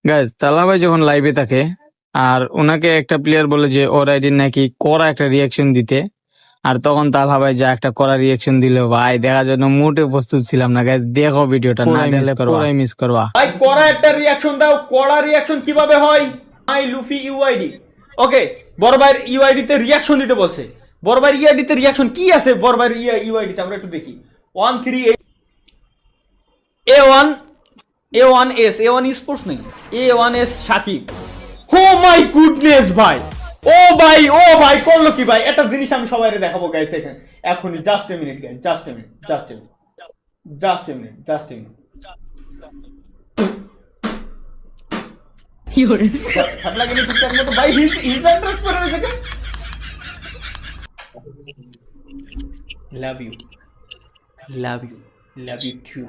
Guys তালা ভাই যখন লাইভে থাকে আর ওনাকে একটা প্লেয়ার বলে যে ওর আইডির নাকি কড়া একটা রিয়াকশন দিতে, আর তখন তালা ভাই যা একটা কড়া রিয়াকশন দিল, ভাই দেখার জন্য মোটে প্রস্তুত ছিলাম না। গাইজ দেখো ভিডিওটা, না দেখলে পুরাই মিস করবা। ভাই কড়া একটা রিয়াকশন দাও। কড়া রিয়াকশন কিভাবে হয়? মাই লুফি ইউআইডি। ওকে, বড় ভাইয়ের ইউআইডি তে রিয়াকশন দিতে বলছে। বড় ভাইয়ের ইউআইডি তে রিয়াকশন কি আছে? বড় ভাইয়ের ইউআইডি তে আমরা একটু দেখি। 138 A1 A1S A1 স্পোর্টস নেই, A1S Shakib. O my goodness ভাই, ও ভাই করলো কি ভাই? একটা জিনিস আমি সবাইকে দেখাবো গাইস এখানে এখনই। Just a minute guys, just a minute, just a minute, just a minute, just a minute. ছাড় লাগে না ঠিকঠাক মতো ভাই। হিজ অ্যাড্রেস করে রেখেছে। Love you, love you, love you two.